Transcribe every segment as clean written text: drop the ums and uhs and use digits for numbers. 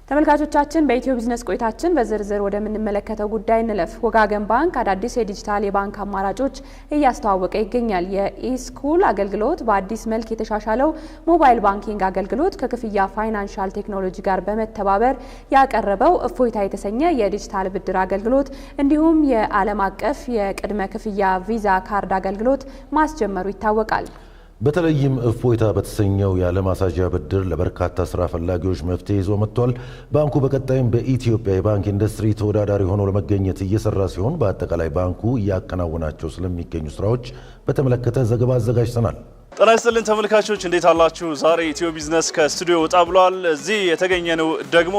ተመልካቾቻችን በኢትዮ ቢዝነስ ቆይታችን በዝርዝር ወደ ምንመለከተው ጉዳይ እንለፍ። ወጋገን ባንክ አዳዲስ የዲጂታል የባንክ አማራጮች እያስተዋወቀ ይገኛል። የኢስኩል አገልግሎት በአዲስ መልክ የተሻሻለው ሞባይል ባንኪንግ አገልግሎት ከክፍያ ፋይናንሻል ቴክኖሎጂ ጋር በመተባበር ያቀረበው እፎይታ የተሰኘ የዲጂታል ብድር አገልግሎት እንዲሁም የዓለም አቀፍ የቅድመ ክፍያ ቪዛ ካርድ አገልግሎት ማስጀመሩ ይታወቃል። በተለይም እፎይታ በተሰኘው ያለማሳጃ ብድር ለበርካታ ስራ ፈላጊዎች መፍትሄ ይዞ መጥቷል። ባንኩ በቀጣይም በኢትዮጵያ የባንክ ኢንዱስትሪ ተወዳዳሪ ሆኖ ለመገኘት እየሰራ ሲሆን በአጠቃላይ ባንኩ እያከናወናቸው ስለሚገኙ ስራዎች በተመለከተ ዘገባ አዘጋጅተናል። ጤና ይስጥልን ተመልካቾች፣ እንዴት አላችሁ? ዛሬ ኢትዮ ቢዝነስ ከስቱዲዮ ወጣ ብሏል። እዚህ የተገኘነው ደግሞ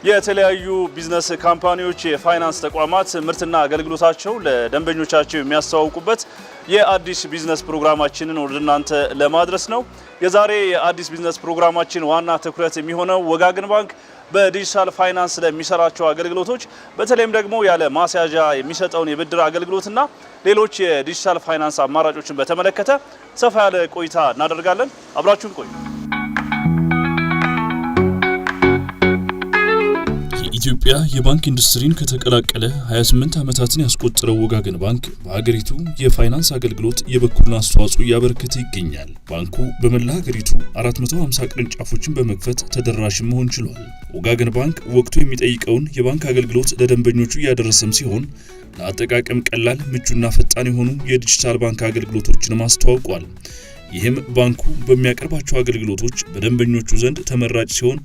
የተለያዩ ቢዝነስ ካምፓኒዎች የፋይናንስ ተቋማት ምርትና አገልግሎታቸው ለደንበኞቻቸው የሚያስተዋውቁበት የአዲስ ቢዝነስ ፕሮግራማችንን ወደ እናንተ ለማድረስ ነው። የዛሬ የአዲስ ቢዝነስ ፕሮግራማችን ዋና ትኩረት የሚሆነው ወጋገን ባንክ በዲጂታል ፋይናንስ ለሚሰራቸው አገልግሎቶች በተለይም ደግሞ ያለ ማስያዣ የሚሰጠውን የብድር አገልግሎትና ሌሎች የዲጂታል ፋይናንስ አማራጮችን በተመለከተ ሰፋ ያለ ቆይታ እናደርጋለን። አብራችሁን ቆዩ። ኢትዮጵያ የባንክ ኢንዱስትሪን ከተቀላቀለ 28 ዓመታትን ያስቆጠረው ወጋገን ባንክ በሀገሪቱ የፋይናንስ አገልግሎት የበኩሉን አስተዋጽኦ እያበረከተ ይገኛል። ባንኩ በመላ ሀገሪቱ 450 ቅርንጫፎችን በመክፈት ተደራሽ መሆን ችሏል። ወጋገን ባንክ ወቅቱ የሚጠይቀውን የባንክ አገልግሎት ለደንበኞቹ እያደረሰም ሲሆን ለአጠቃቀም ቀላል፣ ምቹና ፈጣን የሆኑ የዲጂታል ባንክ አገልግሎቶችን አስተዋውቋል። ይህም ባንኩ በሚያቀርባቸው አገልግሎቶች በደንበኞቹ ዘንድ ተመራጭ ሲሆን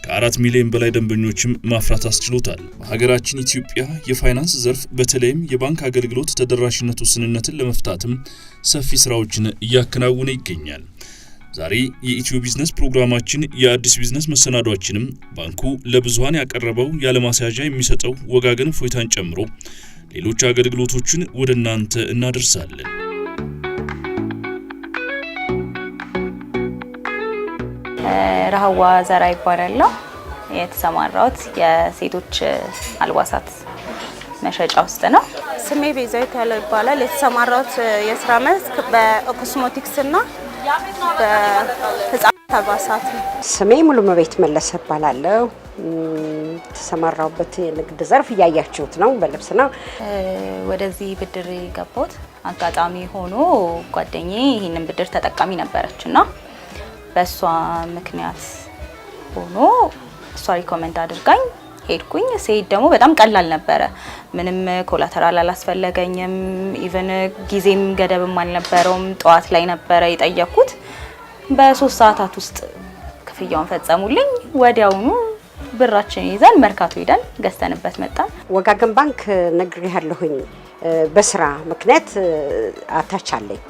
ከ4 ሚሊዮን በላይ ደንበኞችም ማፍራት አስችሎታል። በሀገራችን ኢትዮጵያ የፋይናንስ ዘርፍ በተለይም የባንክ አገልግሎት ተደራሽነት ውስንነትን ለመፍታትም ሰፊ ስራዎችን እያከናወነ ይገኛል። ዛሬ የኢትዮ ቢዝነስ ፕሮግራማችን የአዲስ ቢዝነስ መሰናዷችንም ባንኩ ለብዙሃን ያቀረበው ያለማስያዣ የሚሰጠው ወጋገን እፎይታን ጨምሮ ሌሎች አገልግሎቶችን ወደ እናንተ እናደርሳለን። ረሃዋ ዘራ ይባላል። የተሰማራሁት የሴቶች አልባሳት መሸጫ ውስጥ ነው። ስሜ ቤዛዊት ያለው ይባላል። የተሰማራሁት የስራ መስክ በኮስሞቲክስ እና በህፃናት አልባሳት ነው። ስሜ ሙሉመቤት መለሰ ይባላለሁ። የተሰማራሁበት የንግድ ዘርፍ እያያችሁት ነው፣ በልብስ ነው። ወደዚህ ብድር የገባሁት አጋጣሚ ሆኖ ጓደኛዬ ይህንን ብድር ተጠቃሚ ነበረችና በሷ ምክንያት ሆኖ እሷ ሪኮመንድ አድርጋኝ ሄድኩኝ። ሲሄድ ደግሞ በጣም ቀላል ነበረ። ምንም ኮላተራል አላስፈለገኝም። ኢቭን ጊዜም ገደብም አልነበረውም። ጠዋት ላይ ነበረ የጠየኩት። በ3 ሰዓታት ውስጥ ክፍያውን ፈጸሙልኝ። ወዲያውኑ ብራችን ይዘን መርካቶ ሄደን ገዝተንበት መጣን። ወጋገን ባንክ ነግሬያለሁኝ። በስራ ምክንያት አታች አለኝ።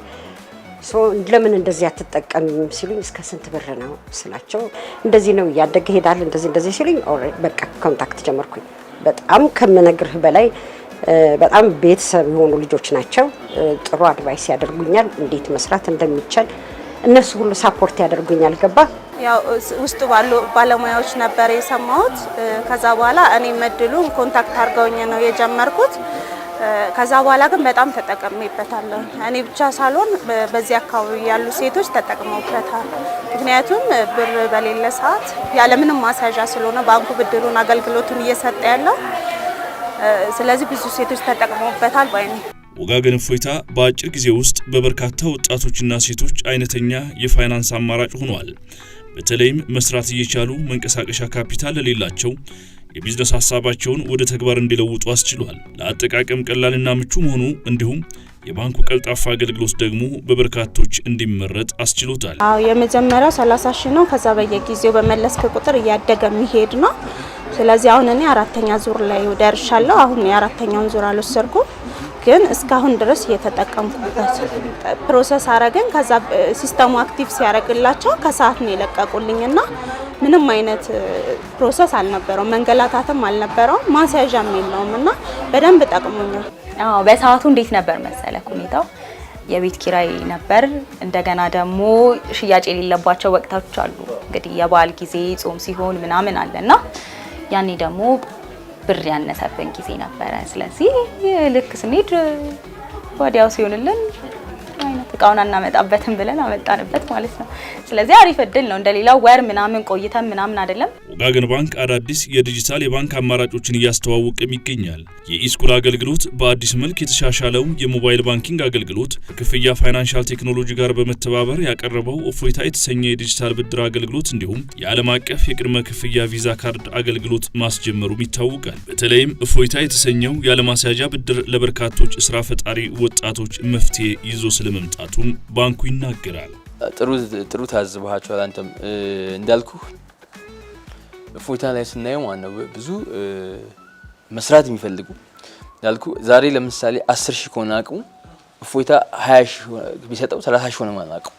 ለምን እንደዚህ አትጠቀምም ሲሉኝ እስከ ስንት ብር ነው ስላቸው እንደዚህ ነው ያደገ ሄዳል እንደዚህ ሲሉኝ በቃ ኮንታክት ጀመርኩኝ። በጣም ከምነግርህ በላይ በጣም ቤተሰብ የሆኑ ልጆች ናቸው። ጥሩ አድቫይስ ያደርጉኛል፣ እንዴት መስራት እንደሚቻል እነሱ ሁሉ ሳፖርት ያደርጉኛል። ገባ ያው ውስጥ ባሉ ባለሙያዎች ነበር የሰማሁት። ከዛ በኋላ እኔ መድሉን ኮንታክት አድርገውኝ ነው የጀመርኩት። ከዛ በኋላ ግን በጣም ተጠቅሜበታለሁ። እኔ ብቻ ሳልሆን በዚህ አካባቢ ያሉ ሴቶች ተጠቅመውበታል። ምክንያቱም ብር በሌለ ሰዓት ያለምንም ማስያዣ ስለሆነ ባንኩ ብድሩን አገልግሎቱን እየሰጠ ያለው፣ ስለዚህ ብዙ ሴቶች ተጠቅመውበታል ባይ ነኝ። ወጋገን እፎይታ በአጭር ጊዜ ውስጥ በበርካታ ወጣቶችና ሴቶች አይነተኛ የፋይናንስ አማራጭ ሆኗል። በተለይም መስራት እየቻሉ መንቀሳቀሻ ካፒታል ለሌላቸው የቢዝነስ ሐሳባቸውን ወደ ተግባር እንዲለውጡ አስችሏል። ለአጠቃቀም ቀላልና ምቹ መሆኑ እንዲሁም የባንኩ ቀልጣፋ አገልግሎት ደግሞ በበርካቶች እንዲመረጥ አስችሎታል። የመጀመሪያው 30 ሺህ ነው። ከዛ በየጊዜው በመለስክ ቁጥር እያደገ የሚሄድ ነው። ስለዚህ አሁን እኔ 4ኛ ዙር ላይ ደርሻለሁ። አሁን የ4ኛውን ዙር አልወሰድኩም፣ ግን እስካሁን ድረስ እየተጠቀምኩበት ፕሮሰስ አረገኝ። ከዛ ሲስተሙ አክቲቭ ሲያደርግላቸው ከሰዓት ነው የለቀቁልኝና ምንም አይነት ፕሮሰስ አልነበረው፣ መንገላታትም አልነበረው፣ ማስያዣም የለውምና በደንብ ጠቅሞኛል። በሰዓቱ እንዴት ነበር መሰለህ ሁኔታው? የቤት ኪራይ ነበር። እንደገና ደግሞ ሽያጭ የሌለባቸው ወቅቶች አሉ። እንግዲህ የበዓል ጊዜ ጾም ሲሆን ምናምን አለና ያኔ ደግሞ ብር ያነሰብን ጊዜ ነበረ። ስለዚህ ልክ ስንሄድ ወዲያው ሲሆንልን አይነት እቃውን አናመጣበትም ብለን አመጣንበት ማለት ነው። ስለዚህ አሪፍ እድል ነው። እንደሌላው ወር ምናምን ቆይተን ምናምን አይደለም። ወጋገን ባንክ አዳዲስ የዲጂታል የባንክ አማራጮችን እያስተዋወቀም ይገኛል። የኢስኩል አገልግሎት በአዲስ መልክ የተሻሻለው የሞባይል ባንኪንግ አገልግሎት ከክፍያ ፋይናንሻል ቴክኖሎጂ ጋር በመተባበር ያቀረበው እፎይታ የተሰኘ የዲጂታል ብድር አገልግሎት እንዲሁም የዓለም አቀፍ የቅድመ ክፍያ ቪዛ ካርድ አገልግሎት ማስጀመሩም ይታወቃል። በተለይም እፎይታ የተሰኘው ያለማስያዣ ብድር ለበርካቶች ስራ ፈጣሪ ወጣቶች መፍትሄ ይዞ ስለመምጣቱም ባንኩ ይናገራል። ጥሩ ታዝባችኋል። አንተም እንዳልኩ እፎይታ ላይ ስናየው ማነው ብዙ መስራት የሚፈልጉ እንዳልኩ ዛሬ ለምሳሌ 10,000 ከሆነ አቅሙ እፎይታ 20,000 ቢሰጠው 30,000 ሆነ ማለት አቅሙ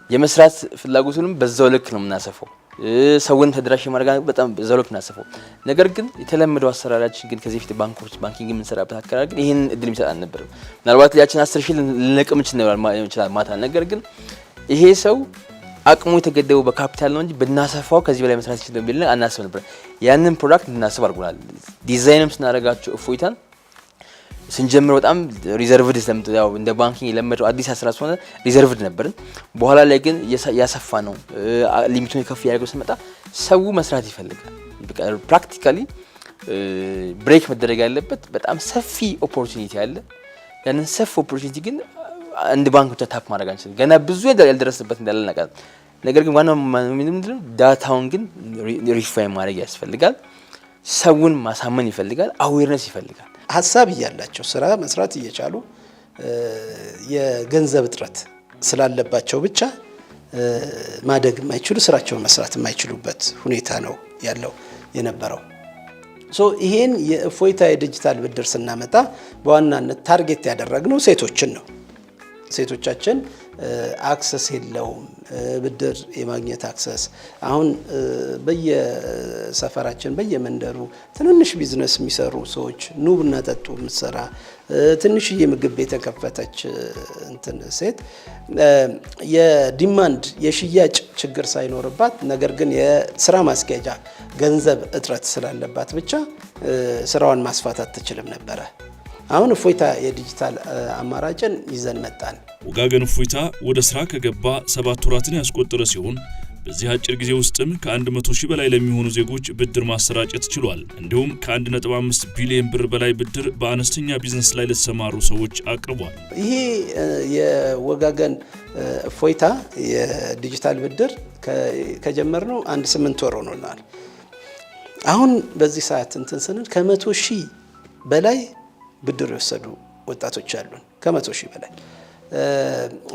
የመስራት ፍላጎቱንም በዛው ልክ ነው የምናሰፋው። ሰውን ተደራሽ ማድረግ በጣም በዛው ልክ እናሰፋው። ነገር ግን የተለመደው አሰራራችን ግን ከዚህ ፊት ባንኪንግ የምንሰራበት አካባቢ ግን ይሄን እድል የሚሰጥ አልነበረም። ምናልባት ያችን 10,000 ልንለቅም ይችላል ማታ። ነገር ግን ይሄ ሰው አቅሙ የተገደበው በካፒታል ነው እንጂ ብናሰፋው ከዚህ በላይ መስራት ይችላል ብለን አናስብ ነበር። ያንን ፕሮዳክት እንድናስብ አድርጎናል። ዲዛይንም ስናደርጋቸው እፎይታን ስንጀምር በጣም ሪዘርቭድ ያው እንደ ባንኪንግ የለመደው አዲስ አሰራር ስለሆነ ሪዘርቭድ ነበርን። በኋላ ላይ ግን ያሰፋ ነው ሊሚቱን ከፍ ያደርገው ስመጣ ሰው መስራት ይፈልጋል። በቃ ፕራክቲካሊ ብሬክ መደረግ ያለበት በጣም ሰፊ ኦፖርቹኒቲ አለ። ያንን ሰፊ ኦፖርቹኒቲ ግን አንድ ባንክ ብቻ ታፕ ማድረግ አንችልም። ገና ብዙ ያልደረሰበት እንዳለ ነገር። ነገር ግን ዋናው ምንድነው ዳታውን ግን ሪፋይን ማድረግ ያስፈልጋል። ሰውን ማሳመን ይፈልጋል። አዌርነስ ይፈልጋል። ሀሳብ እያላቸው ስራ መስራት እየቻሉ የገንዘብ እጥረት ስላለባቸው ብቻ ማደግ የማይችሉ ስራቸውን መስራት የማይችሉበት ሁኔታ ነው ያለው የነበረው። ይሄን የእፎይታ የዲጂታል ብድር ስናመጣ በዋናነት ታርጌት ያደረግነው ሴቶችን ነው። ሴቶቻችን አክሰስ የለውም ብድር የማግኘት አክሰስ። አሁን በየሰፈራችን በየመንደሩ ትንንሽ ቢዝነስ የሚሰሩ ሰዎች ኑ ቡና ጠጡ ምትሰራ ትንሽዬ ምግብ ቤት የከፈተች ሴት የዲማንድ የሽያጭ ችግር ሳይኖርባት ነገር ግን የስራ ማስኬጃ ገንዘብ እጥረት ስላለባት ብቻ ስራዋን ማስፋት አትችልም ነበረ። አሁን እፎይታ የዲጂታል አማራጭን ይዘን መጣን። ወጋገን እፎይታ ወደ ስራ ከገባ 7 ወራትን ያስቆጠረ ሲሆን በዚህ አጭር ጊዜ ውስጥም ከ100,000 በላይ ለሚሆኑ ዜጎች ብድር ማሰራጨት ችሏል። እንዲሁም ከ1.5 ቢሊዮን ብር በላይ ብድር በአነስተኛ ቢዝነስ ላይ ለተሰማሩ ሰዎች አቅርቧል። ይሄ የወጋገን እፎይታ የዲጂታል ብድር ከጀመርነው 8 ወር ሆኖናል። አሁን በዚህ ሰዓት ስንል ከ100,000 በላይ ብድር የወሰዱ ወጣቶች አሉን። ከ100,000 በላይ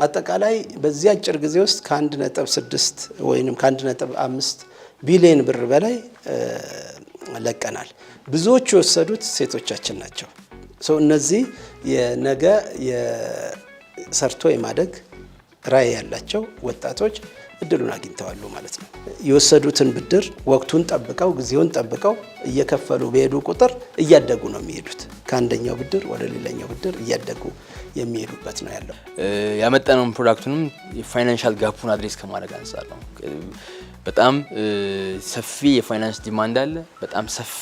አጠቃላይ በዚህ አጭር ጊዜ ውስጥ ከ1.6 ወይም ከ1.5 ቢሊዮን ብር በላይ ለቀናል። ብዙዎቹ የወሰዱት ሴቶቻችን ናቸው። እነዚህ የነገ የሰርቶ የማደግ ራዕይ ያላቸው ወጣቶች እድሉን አግኝተዋል ማለት ነው። የወሰዱትን ብድር ወቅቱን ጠብቀው ጊዜውን ጠብቀው እየከፈሉ በሄዱ ቁጥር እያደጉ ነው የሚሄዱት። ከአንደኛው ብድር ወደ ሌላኛው ብድር እያደጉ የሚሄዱበት ነው ያለው። ያመጣነውን ፕሮዳክቱንም የፋይናንሻል ጋፑን አድሬስ ከማድረግ አንፃር ነው። በጣም ሰፊ የፋይናንስ ዲማንድ አለ። በጣም ሰፊ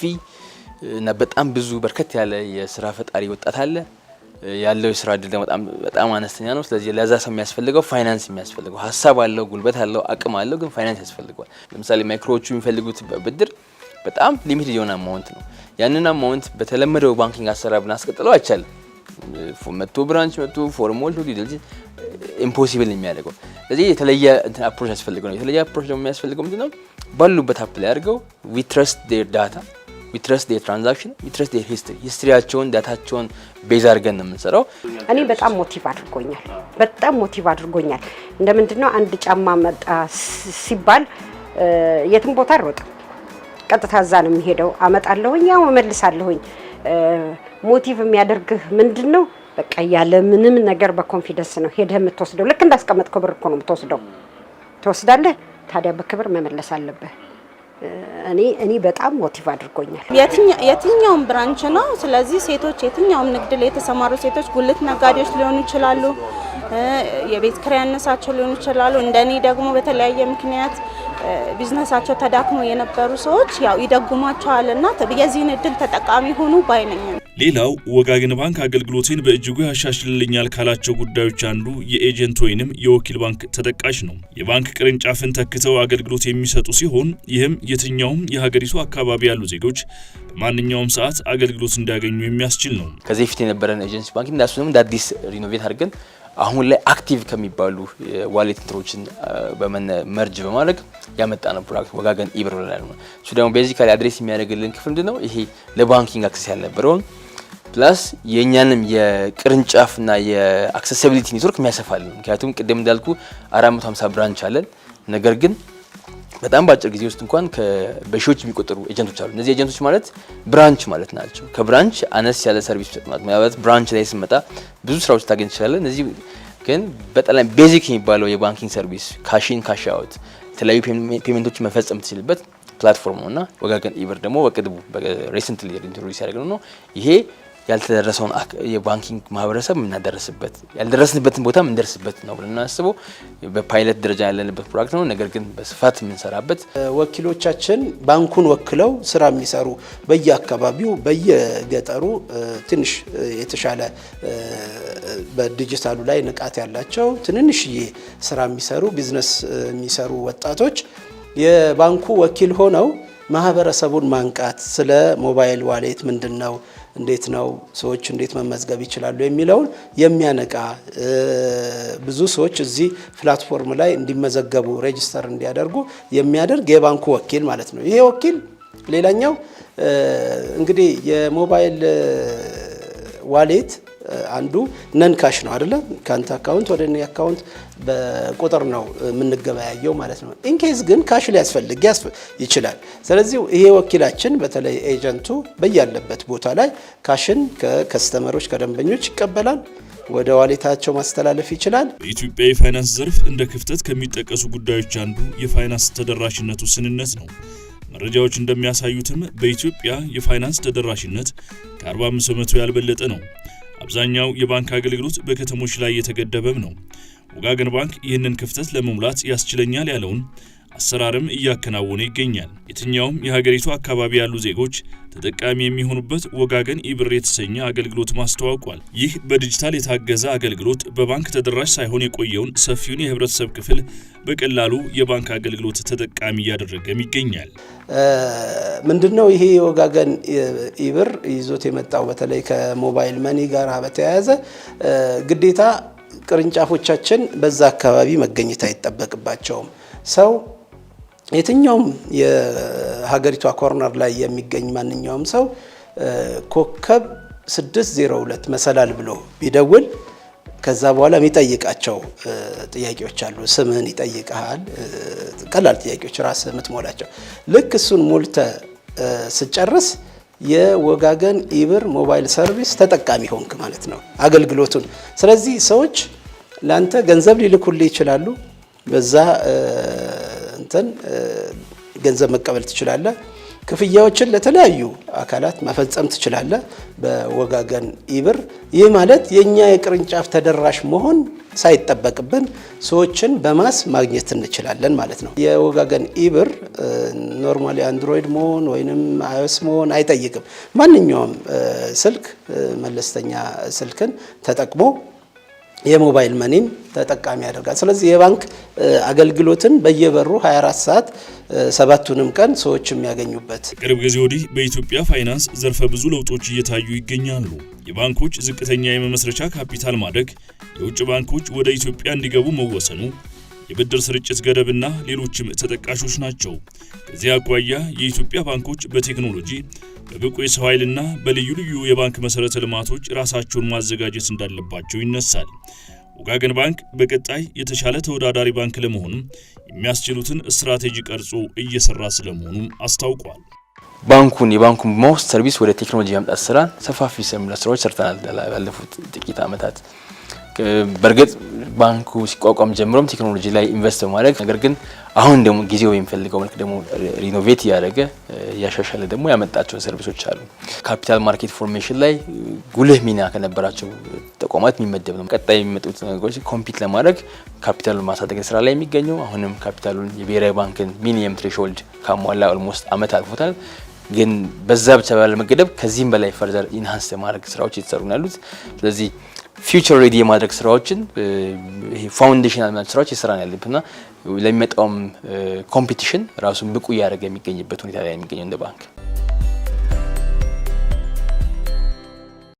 እና በጣም ብዙ በርከት ያለ የስራ ፈጣሪ ወጣት አለ። ያለው የስራ እድል በጣም አነስተኛ ነው። ስለዚህ ለዛ ሰው የሚያስፈልገው ፋይናንስ የሚያስፈልገው ሀሳብ አለው፣ ጉልበት አለው፣ አቅም አለው፣ ግን ፋይናንስ ያስፈልገዋል። ለምሳሌ ማይክሮዎቹ የሚፈልጉት ብድር በጣም ሊሚትድ የሆነ አማውንት ነው። ያንን አማውንት በተለመደው ባንኪንግ አሰራር ብናስቀጥለው አይቻልም። መጥቶ ብራንች መጥቶ ፎርሞል ዲቴልስ ኢምፖሲብል የሚያደርገው። ስለዚህ የተለየ አፕሮች ያስፈልገው ነው። የተለየ አፕሮች ደግሞ የሚያስፈልገው ምንድነው? ባሉበት አፕ ላይ አድርገው we trust their data, we trust their transaction, we trust their historyያቸውን ዳታቸውን ቤዝ አድርገን ነው የምንሰራው። እኔ በጣም ሞቲቭ አድርጎኛል። እንደምንድነው አንድ ጫማ መጣ ሲባል የትም ቦታ አልሮጥም፣ ቀጥታ እዛ ነው የሚሄደው። አመጣለሁኝ፣ ያው እመልሳለሁኝ። ሞቲቭ የሚያደርግህ ምንድነው? በቃ ያለ ምንም ነገር በኮንፊደንስ ነው ሄደህ የምትወስደው። ልክ እንዳስቀመጥከው ብር እኮ ነው የምትወስደው። ትወስዳለህ፣ ታዲያ በክብር መመለስ አለብህ። እኔ በጣም ሞቲቭ አድርጎኛል። የትኛውም ብራንች ነው። ስለዚህ ሴቶች የትኛውም ንግድ ላይ የተሰማሩ ሴቶች ጉልት ነጋዴዎች ሊሆኑ ይችላሉ፣ የቤት ኪራይ ያነሳቸው ሊሆኑ ይችላሉ። እንደኔ ደግሞ በተለያየ ምክንያት ቢዝነሳቸው ተዳክሞ የነበሩ ሰዎች ያው ይደጉማቸዋልና የዚህን እድል ተጠቃሚ ሆኑ ባይነኝ። ሌላው ወጋገን ባንክ አገልግሎቴን በእጅጉ ያሻሽልልኛል ካላቸው ጉዳዮች አንዱ የኤጀንት ወይንም የወኪል ባንክ ተጠቃሽ ነው። የባንክ ቅርንጫፍን ተክተው አገልግሎት የሚሰጡ ሲሆን ይህም የትኛውም የሀገሪቱ አካባቢ ያሉ ዜጎች በማንኛውም ሰዓት አገልግሎት እንዲያገኙ የሚያስችል ነው። ከዚህ በፊት የነበረን ኤጀንሲ ባንክ እንዳሱንም እንደ አዲስ ሪኖቬት አድርገን አሁን ላይ አክቲቭ ከሚባሉ ዋሌት እንትሮችን መርጅ በማድረግ ያመጣ ነው ፕሮዳክት ወጋገን ኢብር ብለናል። እሱ ደግሞ ቤዚካሊ አድሬስ የሚያደርግልን ክፍል ምንድነው? ይሄ ለባንኪንግ አክሰስ ያልነበረውን ፕላስ የኛንም የቅርንጫፍና የአክሰሲቢሊቲ ኔትወርክ የሚያሰፋልን። ምክንያቱም ቅድም እንዳልኩ 450 ብራንች አለን። ነገር ግን በጣም በአጭር ጊዜ ውስጥ እንኳን በሺዎች የሚቆጠሩ ኤጀንቶች አሉ። እነዚህ ኤጀንቶች ማለት ብራንች ማለት ናቸው። ከብራንች አነስ ያለ ሰርቪስ ማለት ብራንች ላይ ስመጣ ብዙ ስራዎች ታገኝ ትችላለን። እነዚህ ግን በጣም ቤዚክ የሚባለው የባንኪንግ ሰርቪስ ካሽን ካሽ አውት የተለያዩ ፔመንቶች መፈጸም ትችልበት ፕላትፎርም ነውና ወጋገን ኢብር ደግሞ በቅድቡ ሪሰንትሊ ኢንትሮዲዩስ ያደረግነው ነው። ይሄ ያልተደረሰውን የባንኪንግ ማህበረሰብ የምናደርስበት ያልደረስንበትን ቦታ የምንደርስበት ነው ብለን እናስበው በፓይለት ደረጃ ያለንበት ፕሮዳክት ነው። ነገር ግን በስፋት የምንሰራበት ወኪሎቻችን ባንኩን ወክለው ስራ የሚሰሩ በየአካባቢው በየገጠሩ ትንሽ የተሻለ በዲጂታሉ ላይ ንቃት ያላቸው ትንንሽዬ ስራ የሚሰሩ ቢዝነስ የሚሰሩ ወጣቶች የባንኩ ወኪል ሆነው ማህበረሰቡን ማንቃት ስለ ሞባይል ዋሌት ምንድነው፣ እንዴት ነው ሰዎች እንዴት መመዝገብ ይችላሉ የሚለውን የሚያነቃ ብዙ ሰዎች እዚህ ፕላትፎርም ላይ እንዲመዘገቡ ሬጂስተር እንዲያደርጉ የሚያደርግ የባንኩ ወኪል ማለት ነው። ይሄ ወኪል ሌላኛው እንግዲህ የሞባይል ዋሌት አንዱ ነን ካሽ ነው አይደለ? ካንተ አካውንት ወደ እኔ አካውንት በቁጥር ነው የምንገበያየው ማለት ነው። ኢንኬዝ ግን ካሽ ሊያስፈልግ ይችላል። ስለዚህ ይሄ ወኪላችን በተለይ ኤጀንቱ በያለበት ቦታ ላይ ካሽን ከከስተመሮች ከደንበኞች ይቀበላል፣ ወደ ዋሌታቸው ማስተላለፍ ይችላል። በኢትዮጵያ የፋይናንስ ዘርፍ እንደ ክፍተት ከሚጠቀሱ ጉዳዮች አንዱ የፋይናንስ ተደራሽነቱ ውስንነት ነው። መረጃዎች እንደሚያሳዩትም በኢትዮጵያ የፋይናንስ ተደራሽነት ከ45 በመቶ ያልበለጠ ነው። አብዛኛው የባንክ አገልግሎት በከተሞች ላይ የተገደበም ነው። ወጋገን ባንክ ይህንን ክፍተት ለመሙላት ያስችለኛል ያለውን አሰራርም እያከናወነ ይገኛል። የትኛውም የሀገሪቱ አካባቢ ያሉ ዜጎች ተጠቃሚ የሚሆኑበት ወጋገን ኢብር የተሰኘ አገልግሎት ማስተዋወቋል። ይህ በዲጂታል የታገዘ አገልግሎት በባንክ ተደራሽ ሳይሆን የቆየውን ሰፊውን የህብረተሰብ ክፍል በቀላሉ የባንክ አገልግሎት ተጠቃሚ እያደረገም ይገኛል። ምንድነው ይሄ ወጋገን ኢብር ይዞት የመጣው በተለይ ከሞባይል መኒ ጋር በተያያዘ ግዴታ ቅርንጫፎቻችን በዛ አካባቢ መገኘት አይጠበቅባቸውም። ሰው የትኛውም የሀገሪቷ ኮርነር ላይ የሚገኝ ማንኛውም ሰው ኮከብ 602 መሰላል ብሎ ቢደውል ከዛ በኋላ የሚጠይቃቸው ጥያቄዎች አሉ። ስምህን ይጠይቃል። ቀላል ጥያቄዎች ራስህ የምትሞላቸው። ልክ እሱን ሞልተ ስጨርስ የወጋገን ኢብር ሞባይል ሰርቪስ ተጠቃሚ ሆንክ ማለት ነው አገልግሎቱን። ስለዚህ ሰዎች ላንተ ገንዘብ ሊልኩልህ ይችላሉ። በዛ እንትን ገንዘብ መቀበል ትችላለህ። ክፍያዎችን ለተለያዩ አካላት መፈጸም ትችላለህ በወጋገን ኢብር። ይህ ማለት የኛ የቅርንጫፍ ተደራሽ መሆን ሳይጠበቅብን ሰዎችን በማስ ማግኘት እንችላለን ማለት ነው። የወጋገን ኢብር ኖርማሊ አንድሮይድ መሆን ወይንም አይኦኤስ መሆን አይጠይቅም። ማንኛውም ስልክ መለስተኛ ስልክን ተጠቅሞ የሞባይል መኒም ተጠቃሚ ያደርጋል። ስለዚህ የባንክ አገልግሎትን በየበሩ 24 ሰዓት 7ቱንም ቀን ሰዎች የሚያገኙበት። ቅርብ ጊዜ ወዲህ በኢትዮጵያ ፋይናንስ ዘርፈ ብዙ ለውጦች እየታዩ ይገኛሉ። የባንኮች ዝቅተኛ የመመስረቻ ካፒታል ማደግ፣ የውጭ ባንኮች ወደ ኢትዮጵያ እንዲገቡ መወሰኑ፣ የብድር ስርጭት ገደብና ሌሎችም ተጠቃሾች ናቸው። ከዚህ አኳያ የኢትዮጵያ ባንኮች በቴክኖሎጂ በብቁ የሰው ኃይልና በልዩ ልዩ የባንክ መሰረተ ልማቶች ራሳቸውን ማዘጋጀት እንዳለባቸው ይነሳል። ወጋገን ባንክ በቀጣይ የተሻለ ተወዳዳሪ ባንክ ለመሆኑም የሚያስችሉትን ስትራቴጂ ቀርጾ እየሰራ ስለመሆኑም አስታውቋል። የባንኩን ሞስት ሰርቪስ ወደ ቴክኖሎጂ ማምጣት ስራ ሰፋፊ ስራዎች ሰርተናል ባለፉት ጥቂት ዓመታት። በርግጥ ባንኩ ሲቋቋም ጀምሮም ቴክኖሎጂ ላይ ኢንቨስት በማድረግ ነገር ግን አሁን ደግሞ ጊዜው የሚፈልገው መልክ ደግሞ ሪኖቬት ያደረገ ያሻሻለ ደግሞ ያመጣቸው ሰርቪሶች አሉ። ካፒታል ማርኬት ፎርሜሽን ላይ ጉልህ ሚና ከነበራቸው ተቋማት የሚመደብ ነው። ቀጣይ የሚመጡት ነገሮች ኮምፒት ለማድረግ ካፒታሉን ማሳደግ ስራ ላይ የሚገኘው አሁንም ካፒታሉን የብሔራዊ ባንክን ሚኒመም ትሬሾልድ ካሟላ ኦልሞስት አመት አልፎታል። ግን በዛ ብቻ ባለመገደብ ከዚህም በላይ ፈርዘር ኢንሃንስ የማድረግ ስራዎች እየተሰሩ ነው ያሉት። ስለዚህ ፊውቸር ሬዲ የማድረግ ስራዎችን ይሄ ፋውንዴሽናል ማለት ስራዎች እየሰራን ያለብንና ለሚመጣውም ኮምፒቲሽን ራሱን ብቁ ያደረገ የሚገኝበት ሁኔታ ላይ የሚገኘው እንደ ባንክ